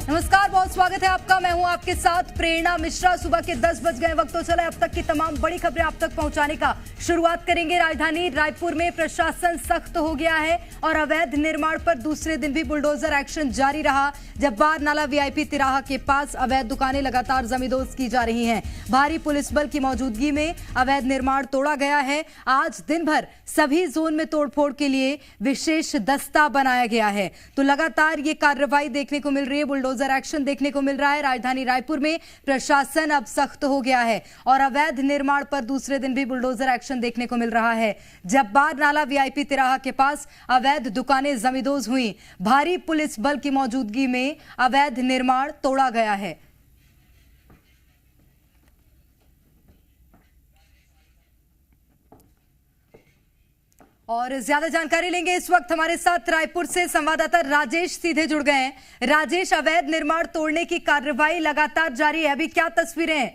नमस्कार, बहुत स्वागत है आपका। मैं हूं आपके साथ प्रेरणा मिश्रा। सुबह के 10 बज गए, वक्त तो चला अब तक की तमाम बड़ी खबरें आप तक पहुंचाने का। शुरुआत करेंगे राजधानी रायपुर में प्रशासन सख्त हो गया है और अवैध निर्माण पर दूसरे दिन भी बुलडोजर एक्शन जारी रहा। जब्बार नाला वीआईपी तिराहा के पास अवैध दुकानें लगातार जमींदोज की जा रही हैं। भारी पुलिस बल की मौजूदगी में अवैध निर्माण तोड़ा गया है। आज दिन भर सभी जोन में तोड़फोड़ के लिए विशेष दस्ता बनाया गया है। तो लगातार ये कार्रवाई देखने को मिल रही है, बुलडोजर एक्शन देखने को मिल रहा है। राजधानी रायपुर में प्रशासन अब सख्त हो गया है और अवैध निर्माण पर दूसरे दिन भी बुलडोजर एक्शन देखने को मिल रहा है। जब्बार नाला वीआईपी तिराहा के पास अवैध दुकानें जमींदोज हुई। भारी पुलिस बल की मौजूदगी में अवैध निर्माण तोड़ा गया है। और ज्यादा जानकारी लेंगे इस वक्त हमारे साथ रायपुर से संवाददाता राजेश सीधे जुड़ गए हैं। राजेश, अवैध निर्माण तोड़ने की कार्रवाई लगातार जारी है, अभी क्या तस्वीरें हैं?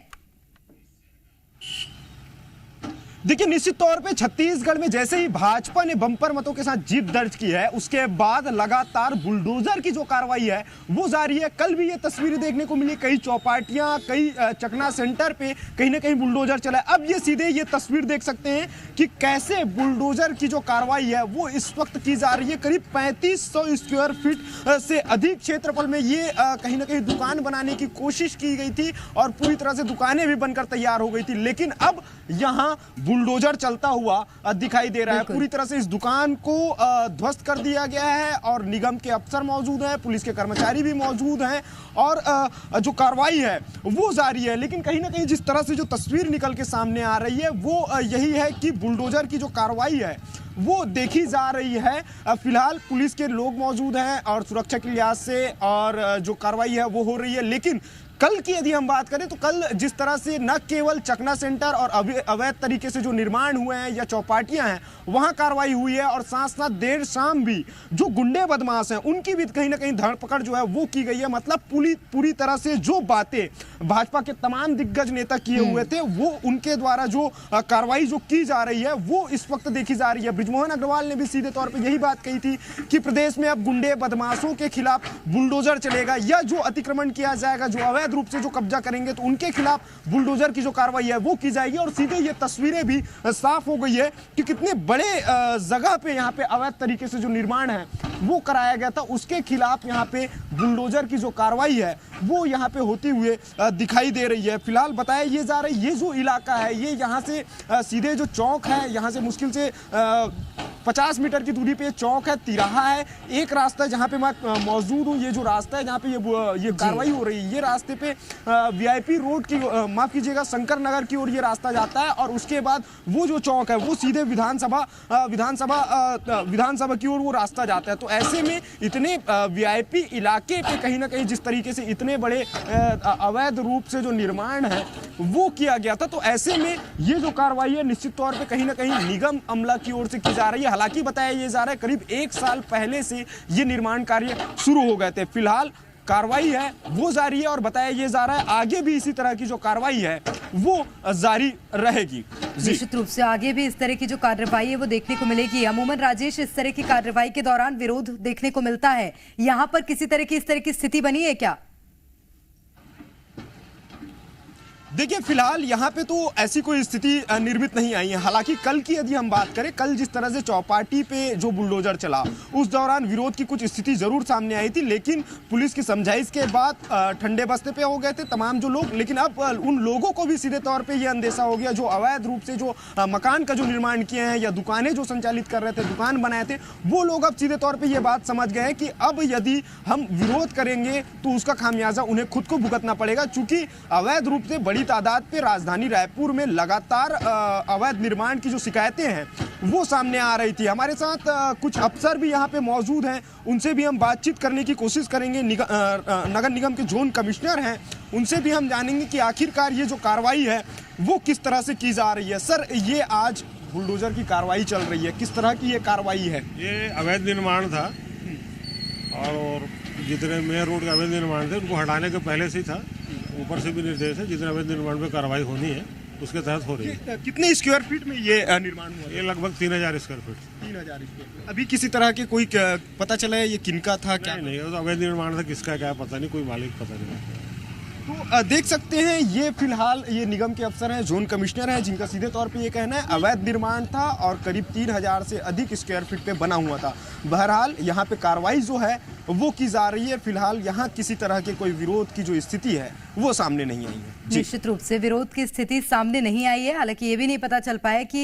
देखिए, निश्चित तौर पे छत्तीसगढ़ में जैसे ही भाजपा ने बम्पर मतों के साथ जीत दर्ज की है, उसके बाद लगातार बुलडोजर की जो कार्रवाई है वो जारी है। कल भी ये तस्वीरें देखने को मिली, कई चौपाटियां, कई चकना सेंटर पे कहीं ना कहीं बुलडोजर चला है। अब ये सीधे ये तस्वीर देख सकते हैं कि कैसे बुलडोजर की जो कार्रवाई है वो इस वक्त की जा रही है। करीब 3500 स्क्वायर फीट से अधिक क्षेत्रफल में ये कहीं ना कहीं दुकान बनाने की कोशिश की गई थी और पूरी तरह से दुकानें भी बनकर तैयार हो गई थी, लेकिन अब यहाँ बुलडोजर चलता हुआ दिखाई दे रहा है। पूरी तरह से इस दुकान को ध्वस्त कर दिया गया है और निगम के अफसर मौजूद हैं, पुलिस के कर्मचारी भी मौजूद हैं और जो कार्रवाई है वो जारी है। लेकिन कहीं ना कहीं जिस तरह से जो तस्वीर निकल के सामने आ रही है वो यही है कि बुलडोजर की जो कार्रवाई है वो देखी जा रही है। फिलहाल पुलिस के लोग मौजूद हैं और सुरक्षा के लिहाज से और जो कार्रवाई है वो हो रही है। लेकिन कल की यदि हम बात करें तो कल जिस तरह से न केवल चकना सेंटर और अवैध तरीके से जो निर्माण हुए हैं या चौपाटियां हैं वहां कार्रवाई हुई है और साथ साथ देर शाम भी जो गुंडे बदमाश हैं उनकी भी कहीं ना कहीं धरपकड़ जो है वो की गई है। मतलब पूरी तरह से जो बातें भाजपा के तमाम दिग्गज नेता किए हुए थे वो उनके द्वारा जो कार्रवाई जो की जा रही है वो इस वक्त देखी जा रही है। बृजमोहन अग्रवाल ने भी सीधे तौर पर यही बात कही थी कि प्रदेश में अब गुंडे बदमाशों के खिलाफ बुलडोजर चलेगा या जो अतिक्रमण किया जाएगा, जो अवैध रूप से जो कब्जा करेंगे तो उनके खिलाफ बुलडोजर की जो कार्रवाई है वो की जाएगी। और सीधे ये तस्वीरें भी साफ हो गई है कि कितने बड़े जगह पे यहाँ पे अवैध तरीके से जो निर्माण है वो कराया गया था, उसके खिलाफ यहाँ पे बुलडोजर की जो कार्रवाई है वो यहाँ पे होती हुए दिखाई दे रही है। फिलहाल बताया ये जा रहा है ये जो इलाका है ये यहाँ से सीधे जो चौक है, यहाँ से मुश्किल से 50 मीटर की दूरी पे चौक है, तिराहा है। एक रास्ता जहाँ पे मैं मौजूद हूँ, ये जो रास्ता है जहाँ पे ये कार्रवाई हो रही है, ये रास्ते पे वीआईपी रोड की, माफ कीजिएगा, शंकर नगर की ओर ये रास्ता जाता है और उसके बाद वो जो चौक है वो सीधे विधानसभा की ओर वो रास्ता जाता है। तो ऐसे में इतने वीआईपी इलाके पे कहीं ना कहीं जिस तरीके से इतने बड़े अवैध रूप से जो निर्माण है वो किया गया था, तो ऐसे में ये जो कार्रवाई है निश्चित तौर पे कहीं ना कहीं निगम अमला की ओर से की जा रही है। हालांकि बताया ये जा रहा है करीब 1 साल पहले से ये निर्माण कार्य शुरू हो गए थे। फिलहाल कार्रवाई है वो जारी है और बताया ये जा रहा है आगे भी इसी तरह की जो कार्रवाई है वो जारी रहेगी। निश्चित रूप से आगे भी इस तरह की जो कार्रवाई है वो देखने को मिलेगी। अमूमन राजेश, इस तरह की कार्रवाई के दौरान विरोध देखने को मिलता है, यहाँ पर किसी तरह की इस तरह की स्थिति बनी है क्या? देखिए, फिलहाल यहाँ पे तो ऐसी कोई स्थिति निर्मित नहीं आई है। हालांकि कल की यदि हम बात करें, कल जिस तरह से चौपाटी पे जो बुलडोजर चला उस दौरान विरोध की कुछ स्थिति जरूर सामने आई थी, लेकिन पुलिस की समझाइश के बाद ठंडे बस्ते पे हो गए थे तमाम जो लोग। लेकिन अब उन लोगों को भी सीधे तौर पे ये अंदेशा हो गया जो अवैध रूप से जो मकान का जो निर्माण किए हैं या दुकानें जो संचालित कर रहे थे, दुकान बनाए थे, वो लोग अब सीधे तौर पर ये बात समझ गए कि अब यदि हम विरोध करेंगे तो उसका खामियाजा उन्हें खुद को भुगतना पड़ेगा। चूंकि अवैध रूप से बड़ी तादाद पे राजधानी रायपुर में लगातार अवैध निर्माण की जो शिकायतें हैं वो सामने आ रही थी। हमारे साथ कुछ अफसर भी यहाँ पे मौजूद हैं, उनसे भी हम बातचीत करने की कोशिश करेंगे। नगर निगम के जोन कमिश्नर हैं, उनसे भी हम जानेंगे कि आखिरकार ये जो कार्रवाई है वो किस तरह से की जा रही है। सर, ये आज बुलडोजर की कार्रवाई चल रही है, किस तरह की ये कार्रवाई है? ये अवैध निर्माण था और जितने मेयर रोड के अवैध निर्माण थे उनको हटाने के पहले से ही था। ऊपर से भी निर्देश है जितने अवैध निर्माण पे कार्रवाई होनी है उसके तहत हो रही है। कितने स्क्वायर फीट में ये निर्माण हुआ? ये लगभग 3000 स्क्वायर फीट। 3000 square feet. अभी किसी तरह के कोई पता चला है ये किनका था क्या? नहीं, वो तो अवैध निर्माण था, किसका क्या पता नहीं, कोई मालिक पता नहीं। तो देख सकते हैं ये फिलहाल ये निगम के अफसर हैं, जोन कमिश्नर हैं, जिनका सीधे तौर पे ये कहना है अवैध निर्माण था और करीब 3000 से अधिक स्क्वायर फीट पे बना हुआ था। बहरहाल यहाँ पे कार्रवाई जो है वो की जा रही है। फिलहाल यहाँ किसी तरह के कोई विरोध की जो स्थिति है वो सामने नहीं आई है। निश्चित रूप से विरोध की स्थिति सामने नहीं आई है। हालांकि ये भी नहीं पता चल पाया कि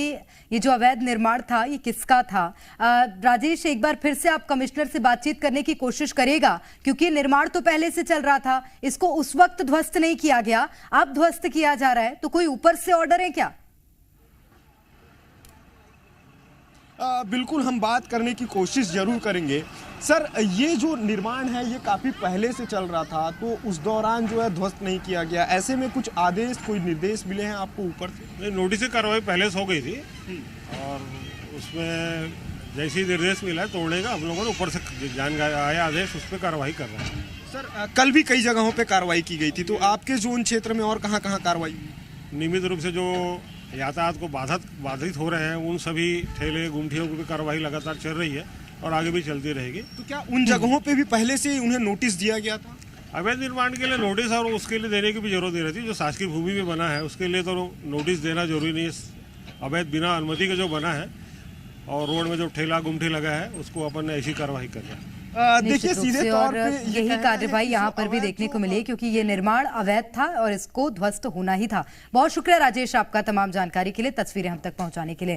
ये जो अवैध निर्माण था ये किसका था। राजेश, एक बार फिर से आप कमिश्नर से बातचीत करने की कोशिश करेगा, क्योंकि निर्माण तो पहले से चल रहा था, इसको उस वक्त ध्वस्त नहीं किया गया, अब ध्वस्त किया जा रहा है, तो कोई ऊपर से ऑर्डर है क्या? बिल्कुल हम बात करने की कोशिश जरूर करेंगे। सर, ये जो निर्माण है ये काफ़ी पहले से चल रहा था, तो उस दौरान जो है ध्वस्त नहीं किया गया, ऐसे में कुछ आदेश, कोई निर्देश मिले हैं आपको ऊपर से? नहीं, नोटिस से कार्रवाई पहले से हो गई थी और उसमें जैसे ही निर्देश मिला है तोड़ने का, हम लोगों ने ऊपर से जान आया आदेश, उस पर कार्रवाई कर रहे हैं। सर, कल भी कई जगहों पे कार्रवाई की गई थी, तो आपके जोन क्षेत्र में और कहाँ कहाँ कार्रवाई हुई? नियमित रूप से जो यातायात को बाधित हो रहे हैं उन सभी ठेले गुमटियों की भी कार्रवाई लगातार चल रही है और आगे भी चलती रहेगी। तो क्या उन जगहों पे भी पहले से उन्हें नोटिस दिया गया था? अवैध निर्माण के लिए नोटिस और उसके लिए देने की भी जरूरत नहीं रहती। जो शासकीय भूमि में बना है उसके लिए तो नोटिस देना जरूरी नहीं है। अवैध बिना अनुमति के जो बना है और रोड में जो ठेला गुमठी लगा है उसको अपन ऐसी कार्रवाई कर रहे हैं। देखिए सीधे तौर पे यही कार्रवाई यहाँ पर भी देखने को मिली, क्योंकि ये निर्माण अवैध था और इसको ध्वस्त होना ही था। बहुत शुक्रिया राजेश आपका तमाम जानकारी के लिए, तस्वीरें हम तक पहुंचाने के लिए।